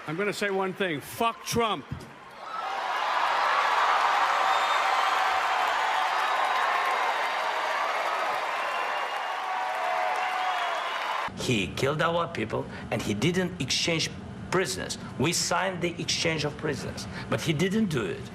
I'm going to say one thing. Fuck Trump. He killed our people, and he didn't exchange prisoners. We signed the exchange of prisoners, but he didn't do it.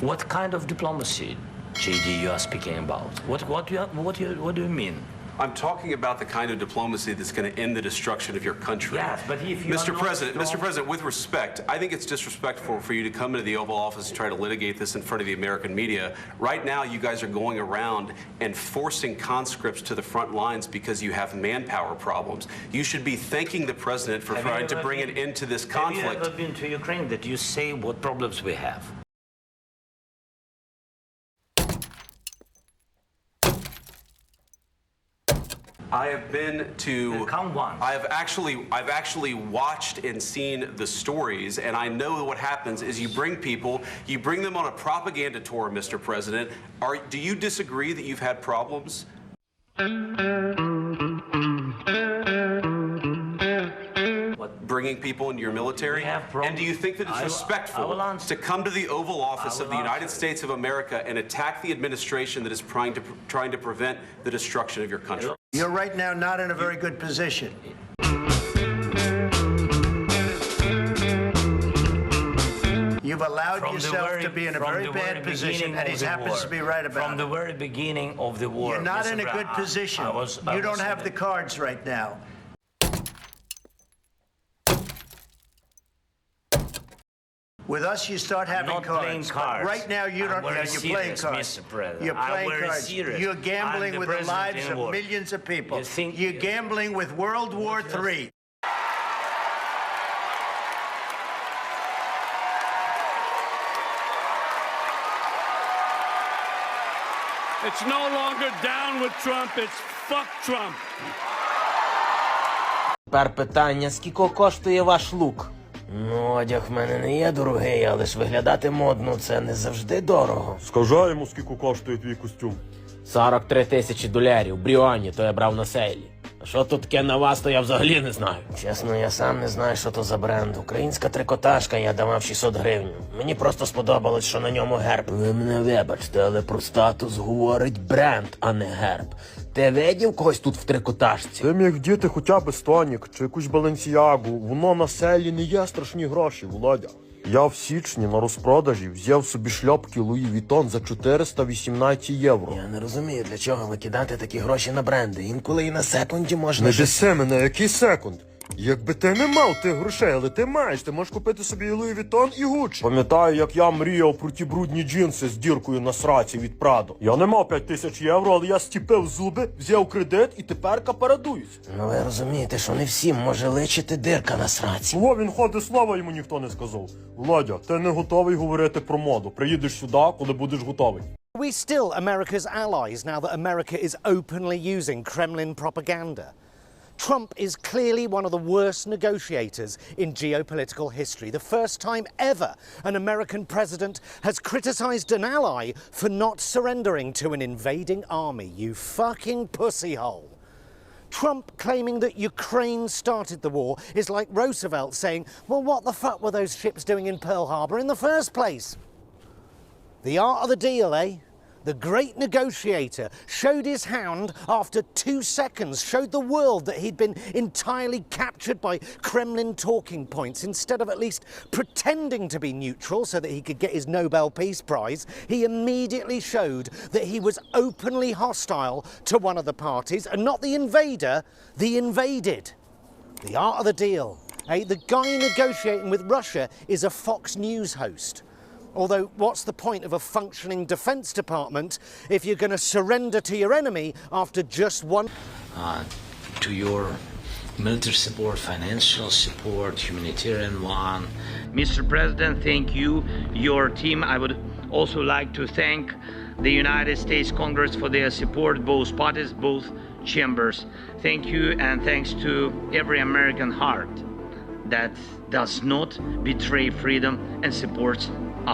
What kind of diplomacy, JD, you are speaking about? What do you mean? I'm talking about the kind of diplomacy that's going to end the destruction of your country. Yes, but if you Mr. President, with respect, I think it's disrespectful for you to come into the Oval Office and try to litigate this in front of the American media. Right now, you guys are going around and forcing conscripts to the front lines because you have manpower problems. You should be thanking the president for trying to bring an end to this conflict. Have you ever been to Ukraine that you say what problems we have? I have been to. Come once. I've actually watched and seen the stories, and I know what happens is you bring people, you bring them on a propaganda tour, Mr. President. Do you disagree that you've had problems? Bringing people into your military? And do you think that it's respectful to come to the Oval Office of the United States of America and attack the administration that is trying to prevent the destruction of your country? You're right now not in a very good position. You've allowed yourself to be in a very bad position, and he happens to be right about it. From the very beginning of the war. You're not in a good position. You don't have the cards right now. With us, you start having cards. Right now, you don't. You're playing cards. You're playing cards. You're gambling with the lives of millions of people. You're gambling with World War III. It's no longer down with Trump, it's fuck Trump. Тепер питання, скільки коштує ваш лук? Ну, одяг в мене не є дорогий, але ж виглядати модно – це не завжди дорого. Скажи йому, скільки коштує твій костюм. 43 тисячі доларів, Бріоні, то я брав на сейлі. А що тут таке на вас, то я взагалі не знаю. Чесно, я сам не знаю, що то за бренд. Українська трикотажка, я давав 600 гривень. Мені просто сподобалось, що на ньому герб. Ви мене вибачте, але про статус говорить бренд, а не герб. Ти видів когось тут в трикотажці? Ти міг вдіти хоча б Стонік чи якусь Баленсіагу. Воно на селі не є страшні гроші, Володя. Я в січні на розпродажі взяв собі шльопки Луї Вітон за 418 євро. Я не розумію, для чого викидати такі гроші на бренди. Інколи і на секунді можна... Не диси мене, який секунд? Якби ти не мав тих грошей, але ти маєш, ти можеш купити собі і Луї Вітон, і Гуччі. Пам'ятаю, як я мріяв про ті брудні джинси з діркою на сраці від Прадо. Я не мав 5000 євро, але я стіпив зуби, взяв кредит і теперка парадуюсь. Ну ви розумієте, що не всім може личити дирка на сраці. О, він ходить, слава йому ніхто не сказав. Володя, ти не готовий говорити про моду. Приїдеш сюди, коли будеш готовий. Are we still America's allies now that America is openly using Kremlin propaganda? Trump is clearly one of the worst negotiators in geopolitical history. The first time ever an American president has criticized an ally for not surrendering to an invading army. You fucking pussyhole. Trump claiming that Ukraine started the war is like Roosevelt saying, well, what the fuck were those ships doing in Pearl Harbor in the first place? The art of the deal, eh? The great negotiator showed his hand after 2 seconds, showed the world that he'd been entirely captured by Kremlin talking points. Instead of at least pretending to be neutral so that he could get his Nobel Peace Prize, he immediately showed that he was openly hostile to one of the parties, and not the invader, the invaded. The art of the deal. The guy negotiating with Russia is a Fox News host. Although, what's the point of a functioning Defence Department if you're going to surrender to your enemy after just one... To your military support, financial support, humanitarian one. Mr. President, thank you, your team. I would also like to thank the United States Congress for their support, both parties, both chambers. Thank you, and thanks to every American heart that does not betray freedom and supports